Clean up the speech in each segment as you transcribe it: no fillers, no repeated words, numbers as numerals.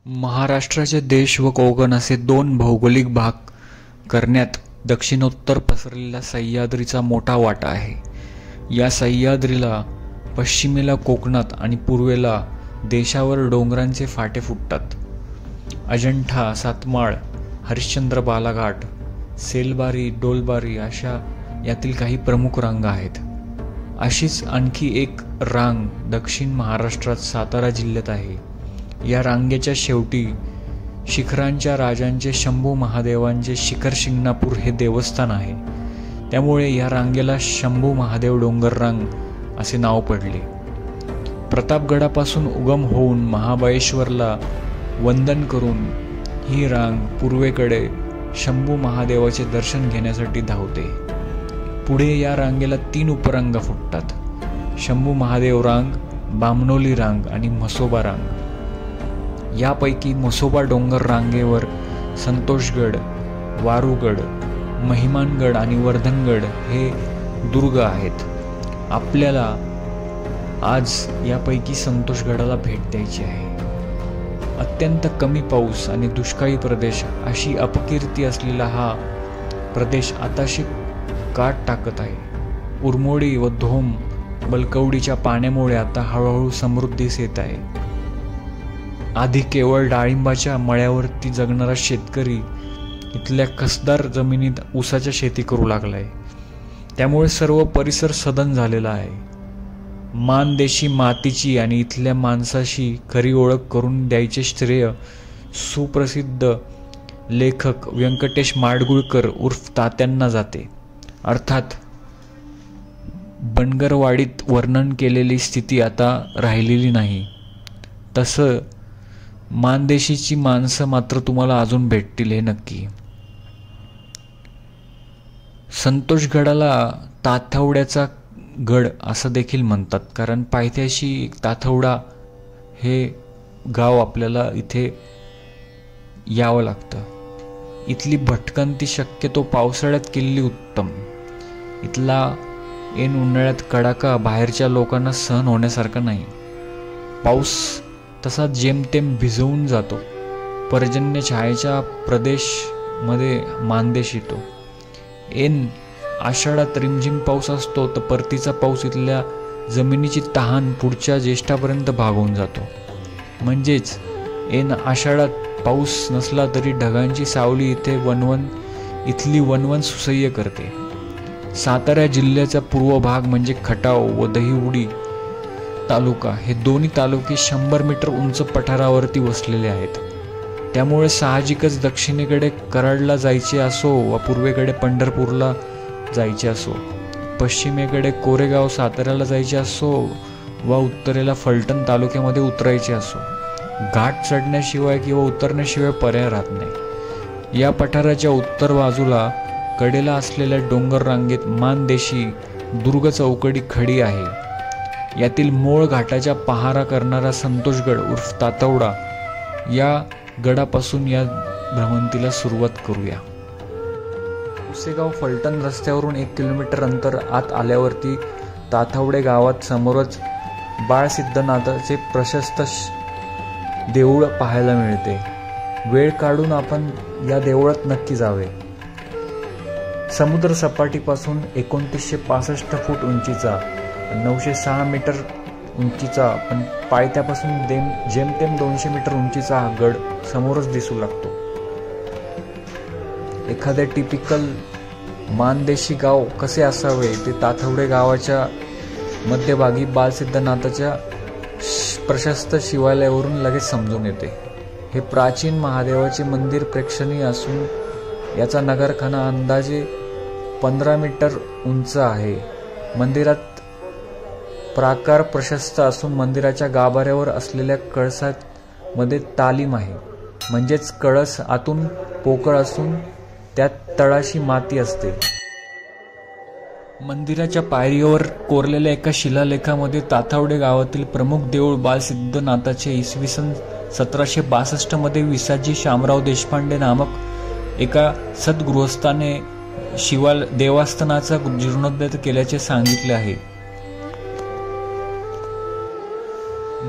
महाराष्ट्राचे देश व कोकण असे दोन भौगोलिक भाग करण्यात दक्षिणोत्तर पसरलेल्या सह्याद्रीचा मोठा वाटा आहे. या सह्याद्रीला पश्चिमेला कोकणात आणि पूर्वेला देशावर डोंगरांचे फाटे फुटतात. अजंठा, सातमाळ, हरिश्चंद्र बालाघाट, सेलबारी, डोलबारी अशा यातील काही प्रमुख रांगा आहेत. अशीच आणखी एक रांग दक्षिण महाराष्ट्रात सातारा जिल्ह्यात आहे. या रांगेच्या शेवटी शिखरांच्या राजांचे शंभू महादेवांचे शिखर शिंगणापूर हे देवस्थान आहे. त्यामुळे या रांगेला शंभू महादेव डोंगर रांग असे नाव पडले. प्रतापगडापासून उगम होऊन महाबळेश्वरला वंदन करून ही रांग पूर्वेकडे शंभू महादेवाचे दर्शन घेण्यासाठी धावते. पुढे या रांगेला 3 उपरांगा फुटतात: शंभू महादेव रांग, बामणोली रांग आणि म्हसोबा रांग. यापैकी म्हसोबा डोंगर रांगेवर संतोषगड, वारूगड, महिमानगड आणि वर्धनगड हे दुर्ग आहेत. आपल्याला आज यापैकी संतोषगडाला भेट द्यायची आहे. अत्यंत कमी पाऊस आणि दुष्काळी प्रदेश अशी अपकीर्ती असलेला हा प्रदेश आताशी काट टाकत आहे. उरमोडी व धोम बलकवडीच्या पाण्यामुळे आता हळूहळू समृद्धीस येत आहे. आधी केवळ डाळिंबाच्या मळ्यावरती जगणारा शेतकरी इथल्या कसदार जमिनीत ऊसाच्या शेती करू लागलाय. त्यामुळे सर्व परिसर सधन झालेला आहे. मानदेशी मातीची आणि इथल्या माणसाशी खरी ओळख करून द्यायचे श्रेय सुप्रसिद्ध लेखक व्यंकटेश माडगुळकर उर्फ तात्यांना जाते. अर्थात बनगरवाडीत वर्णन केलेली स्थिती आता राहिलेली नाही. तसं मानदेशीची माणसं मात्र तुम्हाला अजून भेटतील हे नक्की. संतोषगडाला ताथवड्याचा गड असं देखील म्हणतात, कारण पायथ्याशी ताथवडा हे गाव आपल्याला इथे यावं लागतं. इथली भटकंती शक्यतो पावसाळ्यात केलेली उत्तम. इथला ऐन उन्हाळ्यात कडाका बाहेरच्या लोकांना सहन होण्यासारखा नाही. पाऊस तसा जेमतेम भिजवून जातो. पर्जन्य छायेच्या प्रदेशमध्ये मानदेश येतो. ऐन आषाढात रिमझिम पाऊस असतो, तर परतीचा पाऊस इथल्या जमिनीची तहान पुढच्या ज्येष्ठापर्यंत भागवून जातो. म्हणजेच ऐन आषाढात पाऊस नसला तरी ढगांची सावली इथली वनवन सुसह्य करते. सातारा जिल्ह्याचा पूर्व भाग म्हणजे खटाव व दहिवडी तालुका हे दोन्ही तालुके 100 मीटर उंच पठारावरती वसलेले आहेत. त्यामुळे साहजिकच दक्षिणेकडे कराडला जायचे असो व पूर्वेकडे पंढरपूरला जायचे असो, पश्चिमेकडे कोरेगाव साताऱ्याला जायचे असो व उत्तरेला फलटण तालुक्यामध्ये उतरायचे असो, घाट चढण्याशिवाय किंवा उतरण्याशिवाय पर्याय राहत नाही. या पठाराच्या उत्तर बाजूला कडेला असलेल्या डोंगर रांगेत मानदेशी दुर्ग चौकडी खडी आहे. यातील मोळ घाटाच्या पहारा करणारा संतोषगड उर्फ तातवडा या गडापासून या भ्रमंतीला सुरुवात करूया. पुसेगाव फलटण रस्त्यावरून 1 किलोमीटर अंतर आत आल्यावरती ताथवडे गावात समोरच बाळसिद्धनाथाचे प्रशस्त देऊळ पाहायला मिळते. वेळ काढून आपण या देवळात नक्की जावे. समुद्र सपाटीपासून 2965 फूट उंचीचा, 906 मीटर उंचीचा, पण पायथ्यापासून जेमतेम 200 मीटर उंचीचा हा गड समोरच दिसू लागतो. एखाद्या टिपिकल मानदेशी गाव कसे असावे ते ताथवडे गावाच्या मध्यभागी बालसिद्धनाथाच्या प्रशस्त शिवालयावरून लगेच समजून येते. हे प्राचीन महादेवाचे मंदिर प्रेक्षणीय असून याचा नगरखाना अंदाजे 15 मीटर उंच आहे. मंदिरात प्राकार प्रशस्त असून मंदिराच्या गाभाऱ्यावर असलेल्या कळसात मध्ये तालीम आहे. म्हणजेच कळस आतून पोकळ असून त्यात तळाशी माती असते. मंदिराच्या पायरीवर कोरलेल्या एका शिलालेखामध्ये ताथवडे गावातील प्रमुख देऊळ बालसिद्धनाथाचे इसवी सन 1762 मध्ये विसाजी शामराव देशपांडे नामक एका सद्गृहस्थाने देवस्थानाचा जीर्णोद्धार केल्याचे सांगितले आहे.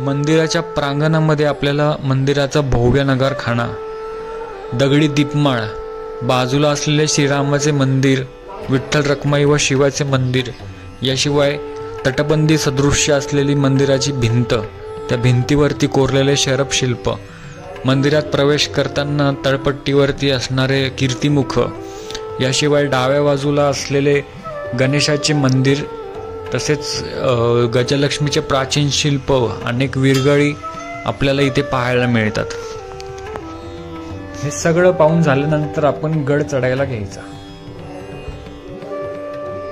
मंदिराच्या प्रांगणामध्ये आपल्याला मंदिराचा भव्य नगारखाना, दगडी दीपमाळ, बाजूला असलेले श्रीरामाचे मंदिर, विठ्ठल रखुमाई व शिवाचे मंदिर, याशिवाय तटबंदी सदृश्य असलेली मंदिराची भिंत, त्या भिंतीवरती कोरलेले शरभ शिल्प, मंदिरात प्रवेश करताना तळपट्टीवरती असणारे कीर्तिमुख, याशिवाय डाव्या बाजूला असलेले गणेशाचे मंदिर, तसेच गजलक्ष्मीचे प्राचीन शिल्प, अनेक विरगळी आपल्याला इथे पाहायला मिळतात. हे सगळं पाहून झाल्यानंतर आपण गड चढायला घ्यायचा.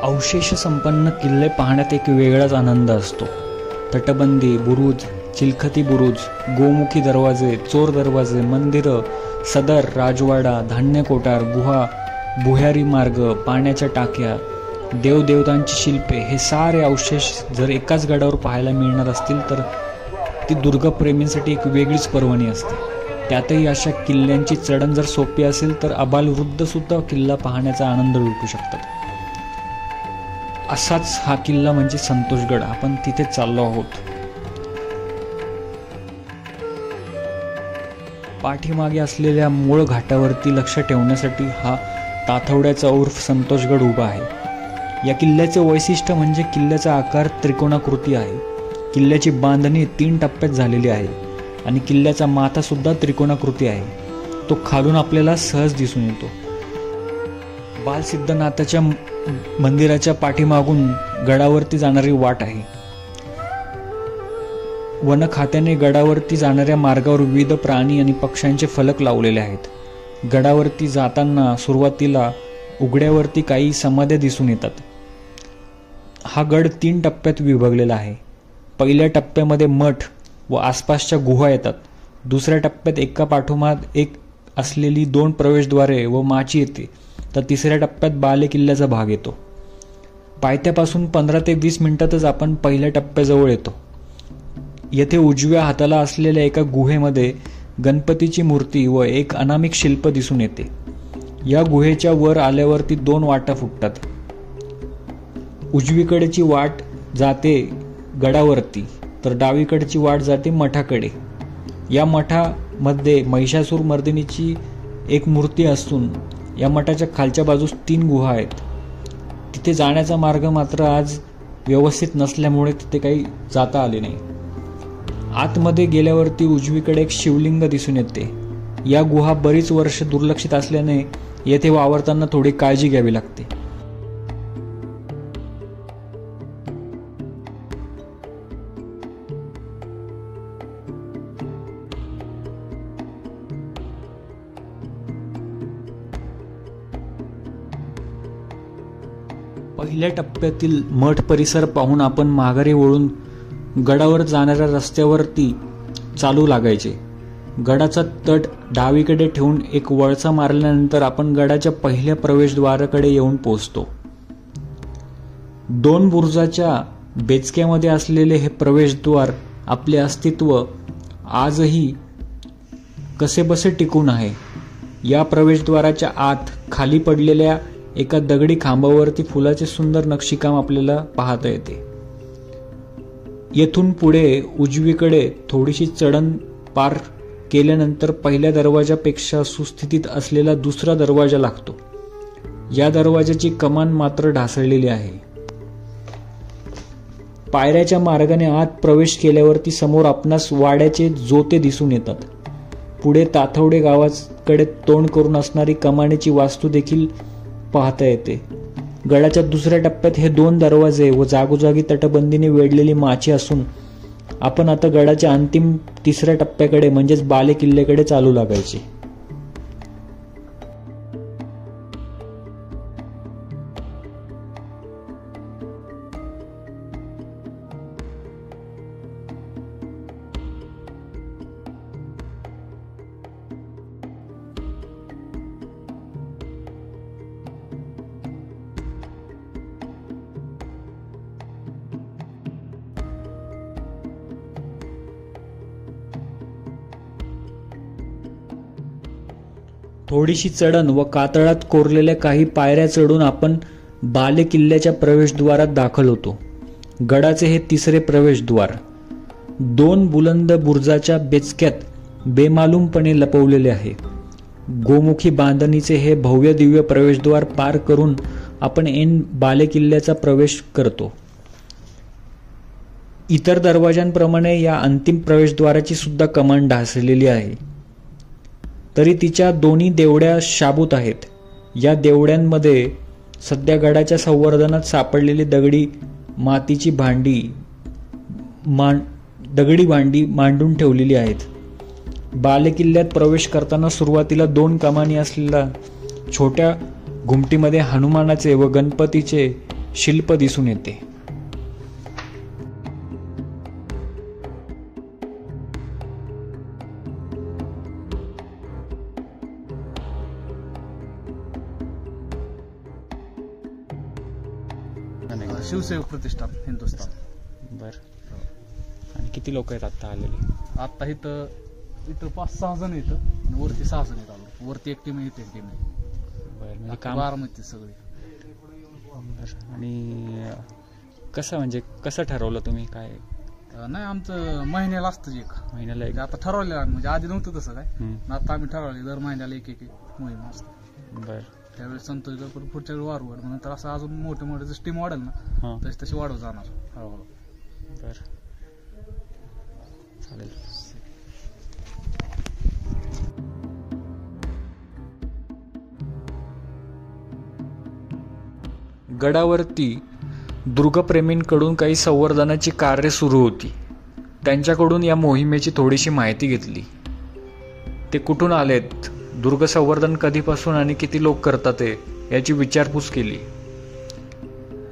अवशेष संपन्न किल्ले पाहण्यात एक वेगळाच आनंद असतो. तटबंदी, बुरुज, चिलखती बुरुज, गोमुखी दरवाजे, चोर दरवाजे, मंदिरं, सदर, राजवाडा, धान्य कोठार, गुहा, भुयारी मार्ग, पाण्याच्या टाक्या, देवदेवतांची शिल्पे, हे सारे अवशेष जर एकाच गडावर पाहायला मिळणार असतील तर ती दुर्गप्रेमींसाठी एक वेगळीच पर्वणी असते. त्यातही अशा किल्ल्यांची चढण जर सोपी असेल तर अबालवृद्धसुद्धा किल्ला पाहण्याचा आनंद लुटू शकतात. असाच हा किल्ला म्हणजे संतोषगड. आपण तिथे चाललो आहोत. पाठीमागे असलेल्या मूळ घाटावरती लक्ष ठेवण्यासाठी हा ताथवड्याचा उर्फ संतोषगड उभा आहे. या किल्ल्याचे वैशिष्ट्य म्हणजे किल्ल्याचा आकार त्रिकोणाकृती आहे. किल्ल्याची बांधणी 3 टप्प्यात झालेली आहे आणि किल्ल्याचा माथासुद्धा त्रिकोणाकृती आहे. तो खालून आपल्याला सहज दिसून येतो. बालसिद्धनाथाच्या मंदिराच्या पाठीमागून गडावरती जाणारी वाट आहे. वन खात्याने गडावरती जाणाऱ्या मार्गावर विविध प्राणी आणि पक्ष्यांचे फलक लावलेले आहेत. गडावरती जाताना सुरुवातीला उघड्यावरती काही समाध्या दिसून येतात. हा गड 3 टप्प्यात विभागलेला आहे. पहिल्या टप्प्यामध्ये मठ व आसपासच्या गुहा येतात. दुसऱ्या टप्प्यात एका पाठोपाठ एक असलेली 2 प्रवेशद्वारे व माची येते. तर तिसऱ्या टप्प्यात बाले किल्ल्याचा भाग येतो. पायथ्यापासून 15 ते 20 मिनिटातच आपण पहिल्या टप्प्याजवळ येतो. येथे उजव्या हाताला असलेल्या एका गुहेमध्ये गणपतीची मूर्ती व एक अनामिक शिल्प दिसून येते. या गुहेच्या वर आल्यावरती 2 वाटा फुटतात. उजवीकडेची वाट जाते गडावरती तर डावीकडची वाट जाते मठाकडे. या मठामध्ये महिषासूर मर्दिनीची एक मूर्ती असून या मठाच्या खालच्या बाजूस 3 गुहा आहेत. तिथे जाण्याचा मार्ग मात्र आज व्यवस्थित नसल्यामुळे तिथे काही जाता आले नाही. आतमध्ये गेल्यावरती उजवीकडे एक शिवलिंग दिसून येते. या गुहा बरीच वर्ष दुर्लक्षित असल्याने येथे वावरताना थोडी काळजी घ्यावी लागते. पहिल्या टप्प्यातील मठ परिसर पाहून आपण माघारी वळून गडावर जाणाऱ्या रस्त्यावरती चालू लागायचे. गडाचा तट डावीकडे ठेवून एक वळसा मारल्यानंतर आपण गडाच्या पहिल्या प्रवेशद्वाराकडे येऊन पोहोचतो. 2 बुरुजाच्या बेचक्यामध्ये असलेले हे प्रवेशद्वार आपले अस्तित्व आजही कसेबसे टिकून आहे. या प्रवेशद्वाराच्या आत खाली पडलेल्या एका दगडी खांबावरती फुलाचे सुंदर नक्षीकाम आपल्याला पाहता येते. येथून पुढे उजवीकडे थोडीशी चढण पार केल्यानंतर पहिल्या दरवाजापेक्षा सुस्थितीत असलेला दुसरा दरवाजा लागतो. या दरवाजाची कमान मात्र ढासळलेली आहे. पायऱ्याच्या मार्गाने आत प्रवेश केल्यावरती समोर आपणास वाड्याचे जोते दिसून येतात. पुढे ताथवडे गावाकडे तोंड करून असणारी कमानीची वास्तू देखील पाहता येते. गडाच्या दुसऱ्या टप्प्यात हे 2 दरवाजे व जागोजागी तटबंदीने वेढलेली माची असून आपण आता गडाच्या अंतिम 3ऱ्या टप्प्याकडे म्हणजेच बाले किल्ल्याकडे चालू लागायचे. थोडीशी चढण व कातळात कोरलेल्या काही पायऱ्या चढून आपण बाले किल्ल्याच्या प्रवेशद्वारात दाखल होतो. गडाचे हे 3रे प्रवेशद्वार. 2 बुलंद बुरुजाच्या बेचक्यात बेमालूमपणे लपवलेले आहे. गोमुखी बांधणीचे हे भव्य दिव्य प्रवेशद्वार पार करून आपण ऐन बालेकिल्ल्याचा प्रवेश करतो. इतर दरवाजांप्रमाणे या अंतिम प्रवेशद्वाराची सुद्धा कमान ढासळलेली आहे, तरी तिच्या दोन्ही देवड्या शाबूत आहेत. या देवड्यांमध्ये सध्या गडाच्या संवर्धनात सापडलेली दगडी भांडी मांडून ठेवलेली आहेत. बालेकिल्ल्यात प्रवेश करताना सुरुवातीला 2 कमानी असलेल्या छोट्या घुमटीमध्ये हनुमानाचे व गणपतीचे शिल्प दिसून येते. शिवसेवक प्रतिष्ठान हिंदुस्थान. बर. आणि किती लोक आहेत आता आलेले? आता इथं 5-6 जण येतं आणि वरती 6 जण येतात. वरती एक टीम येते, टीम आहे. बरं, म्हणजे काम बारामती सगळी. आणि कसं ठरवलं तुम्ही? काय नाही, आमचं महिन्याला असतं, एक महिन्याला एक. आता ठरवलं म्हणजे आधी नव्हतं तसं काय. आता आम्ही ठरवले दर महिन्याला एक मोहीम असते. बर. त्यावेळेस संतोष पुढच्या वेळी वाढवड म्हणून तर असं अजून मोठे जशी टीम वाढेल ना तशी वाढवत जाणार हळूहळू. बर, चालेल. गडावरती दुर्गप्रेमींकडून काही संवर्धनाची कार्य सुरू होती. त्यांच्याकडून या मोहिमेची थोडीशी माहिती घेतली. ते कुठून आलेत, दुर्ग संवर्धन कधीपासून आणि किती लोक करतात याची विचारपूस केली.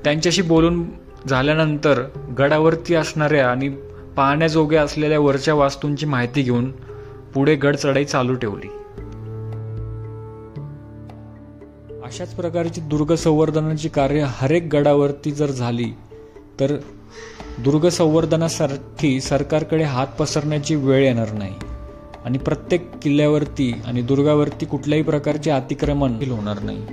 त्यांच्याशी बोलून झाल्यानंतर गडावरती असणाऱ्या आणि पाहण्याजोग्या असलेल्या वरच्या वास्तूंची माहिती घेऊन पुढे गड चढाई चालू ठेवली. अशाच प्रकारची दुर्ग संवर्धनाची कार्य हरेक गडावरती जर झाली तर दुर्ग संवर्धनासाठी सरकारकडे हात पसरण्याची वेळ येणार नाही आणि प्रत्येक किल्ल्यावरती आणि दुर्गावरती कुठल्याही प्रकारचे अतिक्रमण होणार नाही.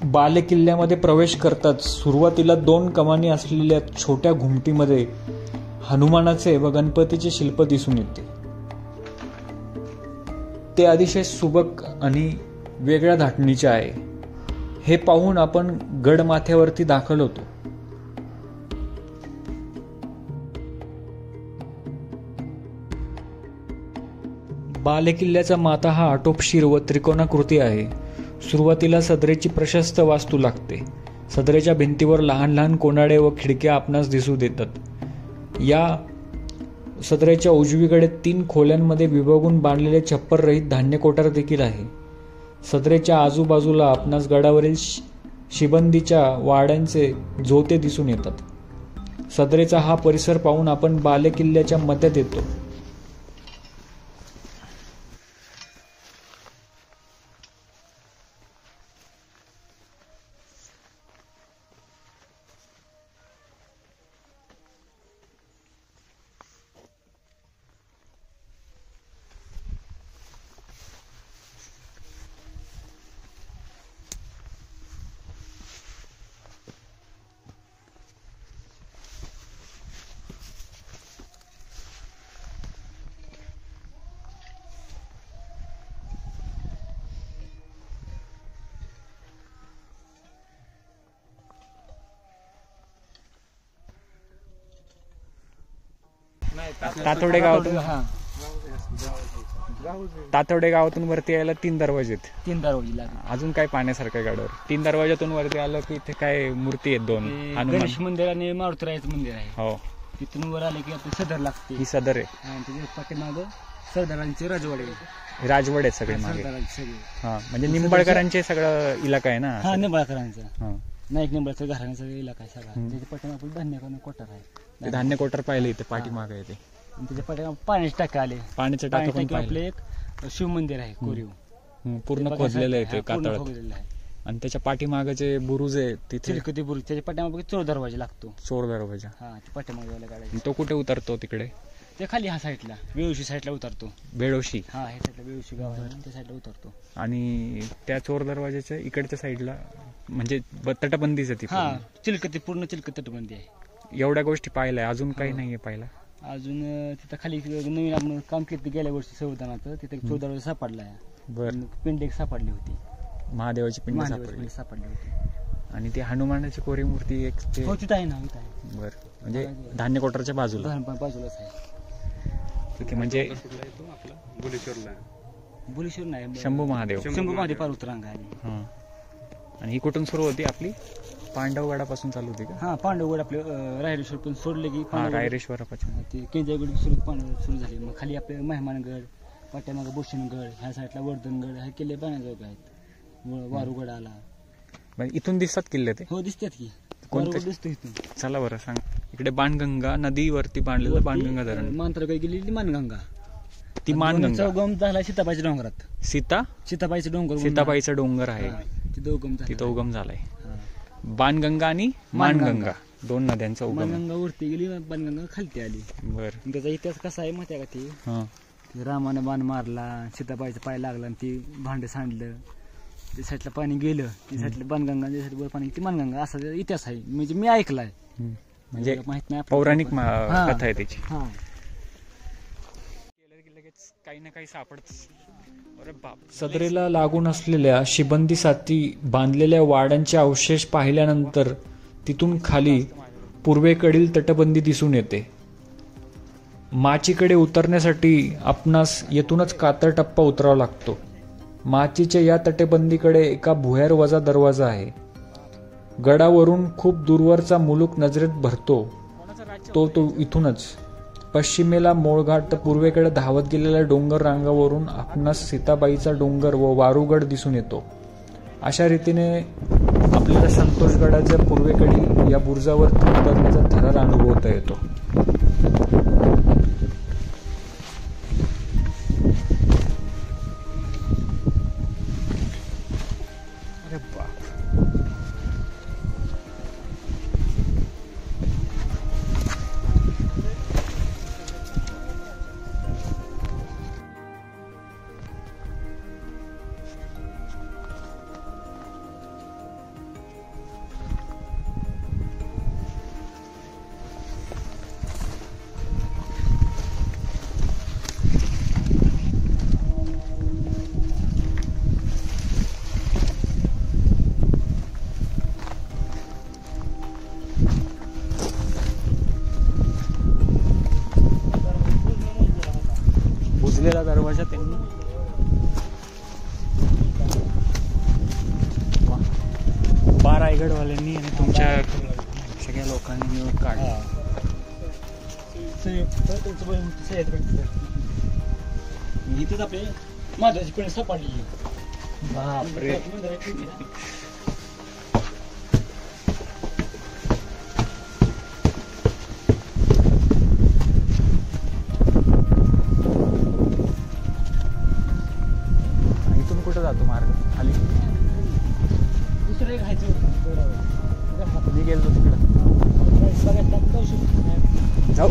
बालेकिल्ल्यामध्ये प्रवेश करताच सुरुवातीला 2 कमानी असलेल्या छोट्या घुमटीमध्ये हनुमानाचे व गणपतीचे शिल्प दिसून येते. ते अतिशय सुबक आणि वेगळ्या धाटणीचे आहे. हे पाहून आपण गडमाथ्यावरती दाखल होतो. बालेकिल्ल्याचा माथा हा आटोपशीर व त्रिकोणाकृती आहे. सुरुवातीला सदरेची प्रशस्त वास्तू लागते. सदरेच्या भिंतीवर लहान लहान कोनाडे व खिडक्या आपणास दिसू देतात. या सदरेच्या उजवीकडे 3 खोल्यांमध्ये विभागून बांधलेले छप्पररहित धान्य कोठार देखील आहे. सदरेच्या आजूबाजूला आपणास गडावरील शिबंदीच्या वाड्यांचे जोते दिसून येतात. सदरेचा हा परिसर पाहून आपण बालेकिल्ल्याच्या मध्यात येतो. तातोडे गावातून वरती यायला 3 दरवाजे आहेत. 3 दरवाजे. अजून काय पाहण्यासारखं गडावर? 3 दरवाजातून वरती आलं की इथे काय मूर्ती आहेत 2. गणेश मंदिर आणि मारुतीरायाचं मंदिर आहे. हो. तिथून वर आले की आपली सदर लागते. ही सदर आहे. त्याच्या पाठीमाग सरदारांचे राजवाडे राजवाडे आहेत सगळे मागे. हा, म्हणजे निंबाळकरांचे सगळं इलाका आहे ना. हा, निंबाळकरांचा नाईक निंबाळकर घराण्याचा इलाका आहे सगळा. त्याच्या पाठीमाग धान्य कोठार आहे. ते धान्य कोठार पाहिले इथे पाठीमाग आहे. ते त्याच्या पाठीमाग पाण्याचे टाके आले. पाण्याचे टाके आपले एक शिव मंदिर आहे कोरीव, पूर्ण खोदलेलं आहे ते कातळात. आणि त्याच्या पाठीमागचे बुरुज आहे तिथे चिलकती बुरुज. त्याच्या पाठीमागे चोर दरवाजा लागतो. चोर दरवाजा. हा, पाठीमागे गाड्या. तो कुठे उतरतो? तिकडे ते खाली ह्या साईडला बेळोशी साईडला उतरतो. बेळोशी. हा, ह्या साईडला बेळोशी गाव आहे, त्या साईडला उतरतो. आणि त्या चोर दरवाजाच्या इकडच्या साईडला म्हणजे तटबंदीच आहे ती हा पूर्ण. चिलकत पूर्ण चिलकत तटबंदी आहे. एवढ्या गोष्टी पाहिल्या, अजून काही नाहीये पाहिला. अजून तिथं खाली नवीन आपण काम केलं गेल्या वर्षी संविधानाचं, तिथे 14 वेळा सापडला आहे. बर, पिंड एक सापडली होती, महादेवाची पिंड महादेवाची सापडली. पिंड सापडली होती. आणि ती हनुमानाची कोरी मूर्ती एक ते. हो तिथं आहे ना, इथं आहे. बर, म्हणजे धान्य कोठारच्या बाजूला. लहानपण बाजूलाच आहे. ठीक आहे. म्हणजे बुलेश्वर नाही, शंभू महादेव. शंभू महादेव पर्वत रांग आहे. हा. आणि ही कुठून सुरू होती आपली? पांडवगडापासून चालू होती का? हा पांडवगड आपले रायरेश्वर पण सोडले की हा, पांडवगड, रायरेश्वरापासून. ते केंद्रगड सुरू झाले. मग खाली आपले मेहमानगड, पाट्यामागं भूषणगड, ह्या साईडला वर्धनगड, ह्या किल्ले पाहण्याजोगे आहेत. वारुगड आला. म्हणजे इथून दिसतात किल्ले ते? हो दिसतात की, कोणते? वारुगड दिसतो इथून. चला बरं सांग. इकडे बाणगंगा नदीवरती बांधलेलं बाणगंगा धरण. मानतालुक्यात गेलेली मानगंगा. ती मानगंगा उगम झाला सीताबाईच्या डोंगरात. सीताबाईचं डोंगर म्हणून सीताबाईचा डोंगर आहे, हा, तिथं उगम झाला. तिथं उगम झालाय. हा. बाणगंगा आणि मानगंगा दोन नद्यांचा उगम. मानगंगा वरती गेली, बाणगंगा खालती आली. बर. त्याचा इतिहास कसा आहे माहिती आहे का? ती हा. की रामानं बाण मारला, सीताबाईचा पाय लागला आणि ती भांडे सांडलं, त्या साईडला पाणी गेलं, ती साईडला बाणगंगा, त्या साईडला पाणी, ती मानगंगा, असा त्याचा इतिहास आहे. म्हणजे मी ऐकलाय, म्हणजे माहित नाही पौराणिक हा. कथा आहे त्याची. हा. लगेच काही ना काही सापडत. अरे बाप. सदरेला लागून असलेल्या शिबंदीसाठी बांधलेल्या वाड्यांचे अवशेष पाहिल्यानंतर तिथून खाली पूर्वेकडील तटबंदी दिसून येते. माचीकडे उतरण्यासाठी आपणास येथूनच कातर टप्पा उतरावा लागतो. माचीच्या या तटबंदीकडे एका भुयार वजा दरवाजा आहे. गडावरून खूप दूरवरचा मुलूक नजरेत भरतो तो इथूनच. पश्चिमेला मोळघाट तर पूर्वेकडे धावत गेलेल्या डोंगर रांगावरून आपणास सीताबाईचा डोंगर व वारुगड दिसून येतो. अशा रीतीने आपल्याला संतोषगडाच्या पूर्वेकडील या बुरुजावरती उतरण्याचा थरार अनुभवता येतो. अरे बाप. बुजलेला दरवाजा त्यांनी बा रायगडवाल्यांनी आणि तुमच्या सगळ्या लोकांनी मिळून काढला. इथेच आपले महादेवाची पिंड सापडली. बापरे. इथून कुठं जातो मार्ग खाली? दुसरं एक आहे जोरावर. मी गेलो तिकडं. जाऊ.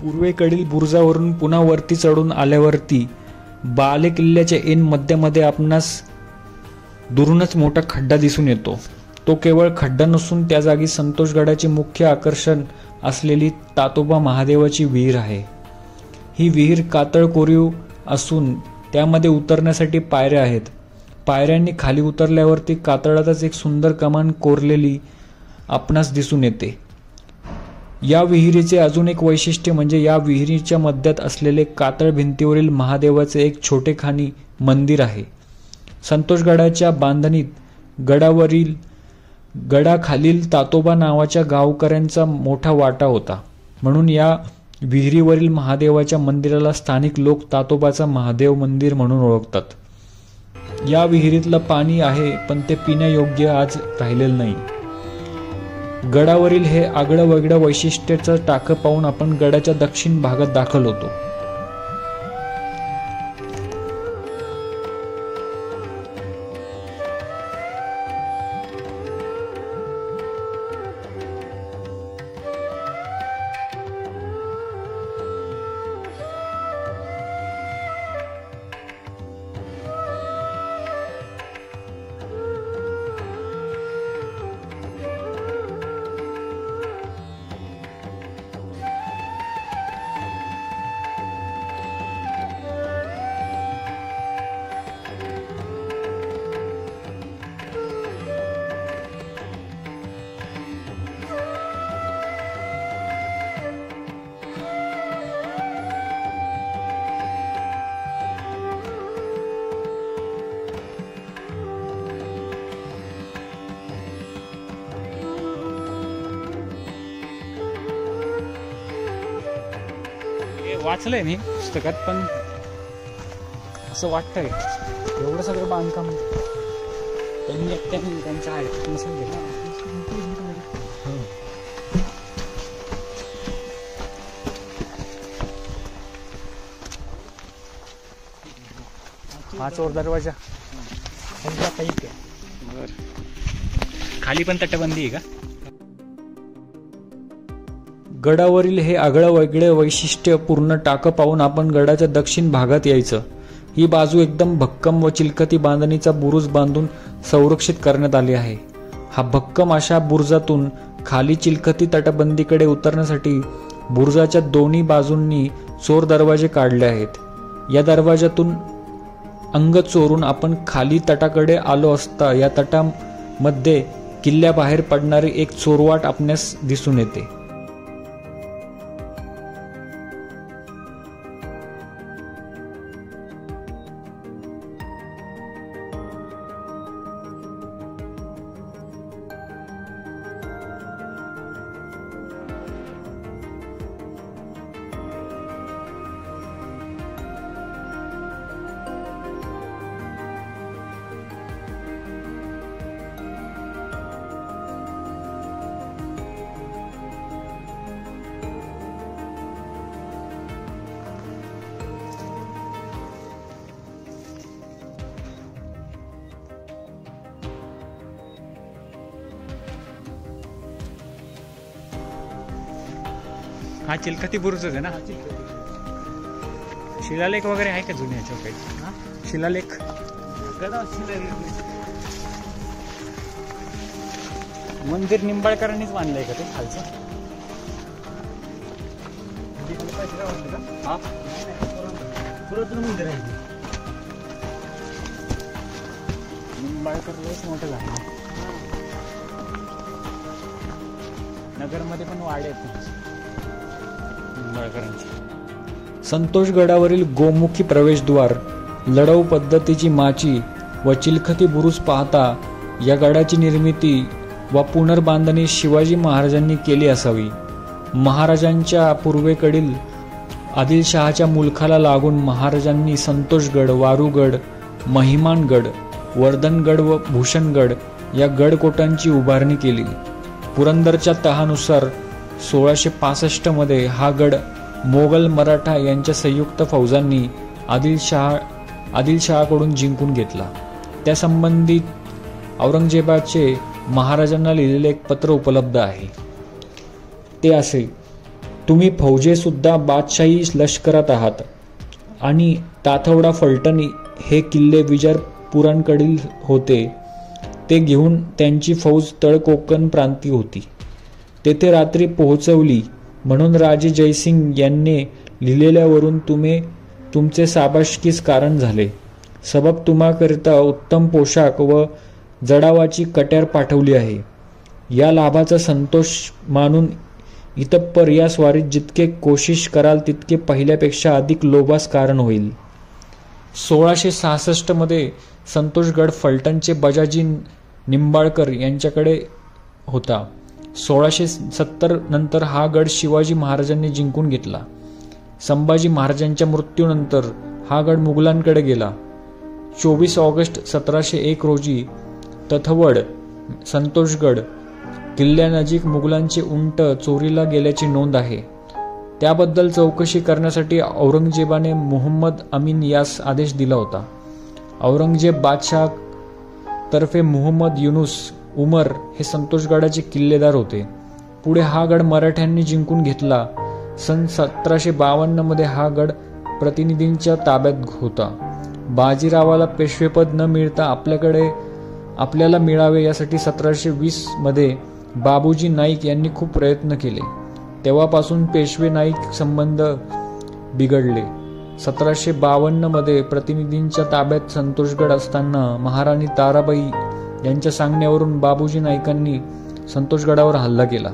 पूर्वेकडील बुरुजावरून पुन्हा वरती चढून आल्यावरती बाले किल्ल्याच्या ऐन मध्यामध्ये आपणास दुरूनच मोठा खड्डा दिसून येतो. तो केवळ खड्डा नसून त्या जागी संतोषगडाचे मुख्य आकर्षण असलेली तातोबा महादेवाची विहीर आहे. ही विहीर कातळ कोरीव असून त्यामध्ये उतरण्यासाठी पायऱ्या आहेत. पायऱ्यांनी खाली उतरल्यावरती कातळातच एक सुंदर कमान कोरलेली आपणास दिसून येते. या विहिरीचे अजून एक वैशिष्ट्य म्हणजे या विहिरीच्या मध्यात असलेले कातळ भिंतीवरील महादेवाचे एक छोटेखानी मंदिर आहे. संतोषगडाच्या बांधणीत गडाखालील तातोबा नावाच्या गावकऱ्यांचा मोठा वाटा होता. म्हणून या विहिरीवरील महादेवाच्या मंदिराला स्थानिक लोक तातोबाचा महादेव मंदिर म्हणून ओळखतात. या विहिरीतलं पाणी आहे पण ते पिण्यायोग्य आज राहिलेलं नाही. गडावरील हे आगळं वेगळं वैशिष्ट्याचं टाकं पाहून आपण गडाच्या दक्षिण भागात दाखल होतो. वाचलंय मी पुस्तकात, पण असं वाटतंय एवढं सगळं बांधकाम त्यांनी एकट्याने त्यांच्या आहेत नसेल गेलं. हा चोर दरवाजा खाली पण तटबंदी आहे का? गडावरील हे आगळं वेगळे वैशिष्ट्य पूर्ण टाकं पाहून आपण गडाच्या दक्षिण भागात यायचं. ही बाजू एकदम भक्कम व चिलखती बांधणीचा बुरुज बांधून संरक्षित करण्यात आली आहे. हा भक्कम अशा बुरुजातून खाली चिलखती तटबंदीकडे उतरण्यासाठी बुरुजाच्या दोन्ही बाजूंनी चोर दरवाजे काढले आहेत. या दरवाजातून अंग चोरून आपण खाली तटाकडे आलो असता या तटामध्ये किल्ल्याबाहेर पडणारी एक चोरवाट आपणास दिसून येते. हा चिलखती बुरुज आहे ना? शिलालेख वगैरे आहे का जुने याच्यावर काही? शिलालेख मंदिर निंबाळकरांनीच बांधलंय का ते खालचं? मंदिर आहे निंबाळकर लयच मोठं झालं. नगरमध्ये पण वाडे आहेत निंबाळकरांची. संतोषगडावरील गोमुखी प्रवेशद्वार, लढाऊ पद्धतीची माची व चिलखती बुरुज पाहता या गडाची निर्मिती व पुनर्बांधणी शिवाजी महाराजांनी केली असावी. महाराजांच्या पूर्वेकडील आदिलशहाच्या मुलखाला लागून महाराजांनी संतोषगड, वारूगड, महिमानगड, वर्धनगड व भूषणगड या गडकोटांची उभारणी केली. पुरंदरच्या तहानुसार 1665 मध्ये हा गड मोगल मराठा यांच्या संयुक्त फौजांनी आदिलशहाकडून जिंकून घेतला. त्यासंबंधी औरंगजेबाचे महाराजांना लिहिलेले एक पत्र उपलब्ध आहे. ते असे: तुम्ही फौजे सुद्धा बादशाही लष्करात आहात आणि ताथवडा, फलटण हे किल्ले विजापुरांकडील होते. ते घेऊन त्यांची फौज तळकोकण प्रांती होती. तेथे रात्री पोहोचवली म्हणून राजे जयसिंग यांनी लिहिलेल्यावरून तुमचे शाबासकीस कारण झाले. सबब तुम्हाकरिता उत्तम पोशाख व जडावाची कट्यार पाठवली आहे. या लाभाचा संतोष मानून इतप्पर या स्वारीत जितके कोशिश कराल तितके पहिल्यापेक्षा अधिक लोभास कारण होईल. 1666 मध्ये संतोषगड फलटणचे बजाजी निंबाळकर यांच्याकडे होता. 1670 नंतर हा गड शिवाजी महाराजांनी जिंकून घेतला. संभाजी महाराजांच्या मृत्यूनंतर हा गड मुघलांकडे गेला. 24 ऑगस्ट 1701 रोजी तथवड संतोषगड किल्ल्यानजीक मुघलांचे उंट चोरीला गेल्याची नोंद आहे. त्याबद्दल चौकशी करण्यासाठी औरंगजेबाने मुहम्मद अमीन यास आदेश दिला होता. औरंगजेब बादशाह तर्फे मुहम्मद युनुस उमर हे संतोषगडाचे किल्लेदार होते. पुढे हा गड मराठ्यांनी जिंकून घेतला. सन 1752 मध्ये हा गड प्रतिनिधींच्या ताब्यात होता. बाजीरावाला पेशवेपद न मिळता आपल्याला मिळावे यासाठी 1720 मध्ये बाबूजी नाईक यांनी खूप प्रयत्न केले. तेव्हापासून पेशवे नाईक संबंध बिघडले. 1752 मध्ये प्रतिनिधींच्या ताब्यात संतोषगड असताना महाराणी ताराबाई यांच्या सांगण्यावरून बाबूजी नाईकांनी संतोषगडावर हल्ला केला.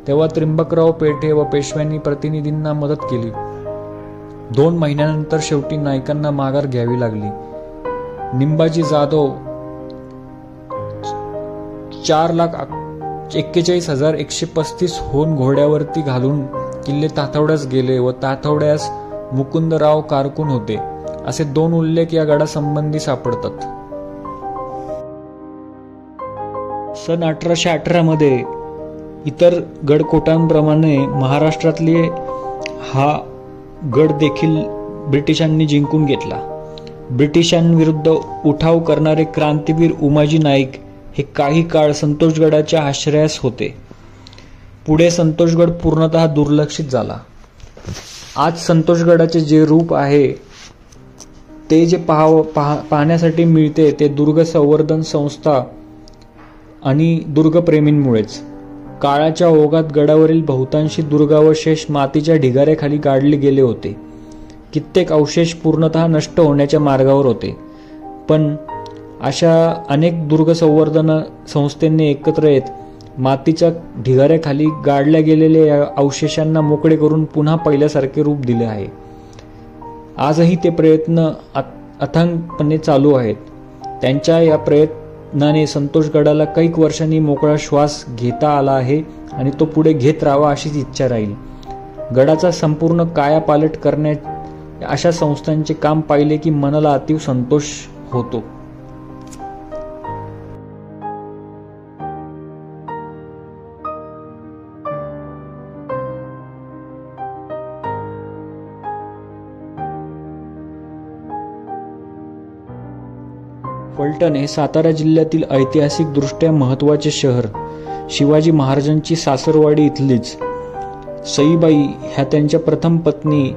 तेव्हा त्र्यंबकराव पेठे व पेशव्यांनी प्रतिनिधींना मदत केली. 2 महिन्यानंतर शेवटी नाईकांना माघार घ्यावी लागली. निंबाजी जाधव 4,41,135 होऊन घोड्यावरती घालून किल्ले ताथवड्यास गेले व ताथवड्यास मुकुंदराव कारकून होते, असे 2 उल्लेख या गडासंबंधी सापडतात. सन 1818 मध्ये इतर गडकोटांप्रमाणे महाराष्ट्रातले हा गड देखील ब्रिटिशांनी जिंकून घेतला. ब्रिटिशांविरुद्ध उठाव करणारे क्रांतीवीर उमाजी नाईक हे काही काळ संतोषगडाच्या आश्रयास होते. पुढे संतोषगड पूर्णतः दुर्लक्षित झाला. आज संतोषगडाचे जे रूप आहे ते जे पाहण्यासाठी मिळते ते दुर्ग संवर्धन संस्था आणि दुर्गप्रेमींमुळेच. काळाच्या ओघात गडावरील बहुतांशी दुर्गावशेष मातीच्या ढिगाऱ्याखाली गाडले गेले होते. कित्येक अवशेष पूर्णतः नष्ट होण्याच्या मार्गावर होते. पण अशा अनेक दुर्ग संवर्धन संस्थेने एकत्र येत मातीच्या ढिगाऱ्याखाली गाडल्या गेलेल्या या अवशेषांना मोकळे करून पुन्हा पहिल्यासारखे रूप दिले आहे. आजही ते प्रयत्न अथांगपणे चालू आहेत. त्यांच्या या प्रयत्नाने संतोषगडाला कैक वर्षांनी मोकळा श्वास घेता आला आहे आणि तो पुढे घेत राहावा अशीच इच्छा राहील. गडाचा संपूर्ण कायापालट करण्यात अशा संस्थांचे काम पाहिले की मनाला अतीव संतोष होतो. फलटण हे सातारा जिल्ह्यातील ऐतिहासिकदृष्ट्या महत्त्वाचे शहर. शिवाजी महाराजांची सासरवाडी इथलीच. सईबाई ह्या त्यांच्या प्रथम पत्नी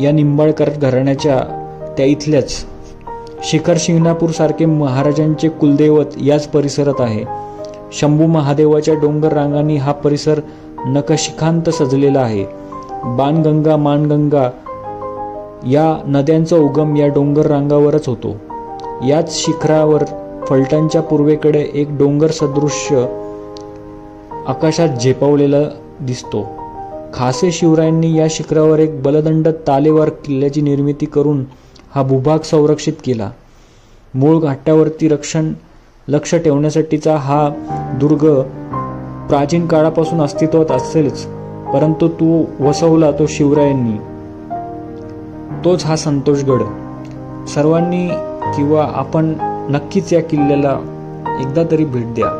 या निंबाळकर घराण्याच्या त्या इथल्याच. शिखर शिंगणापूर सारखे महाराजांचे कुलदैवत याच परिसरात आहे. शंभू महादेवाच्या डोंगर रांगांनी हा परिसर नखशिखांत सजलेला आहे. बाणगंगा मानगंगा या नद्यांचा उगम या डोंगर रांगावरच होतो. याच शिखरावर फलटणच्या पूर्वेकडे एक डोंगर सदृश्य आकाशात झेपावलेला दिसतो. खासे शिवरायांनी या शिखरावर एक बलदंड तालेवार किल्ल्याची निर्मिती करून हा भूभाग संरक्षित केला. मूळ घाटावरती लक्ष ठेवण्यासाठीचा हा दुर्ग प्राचीन काळापासून अस्तित्वात असेलच, परंतु तो वसवला तो शिवरायांनी. तोच हा संतोषगड. सर्वांनी किंवा आपण नक्कीच या किल्ल्याला एकदा तरी भेट द्या.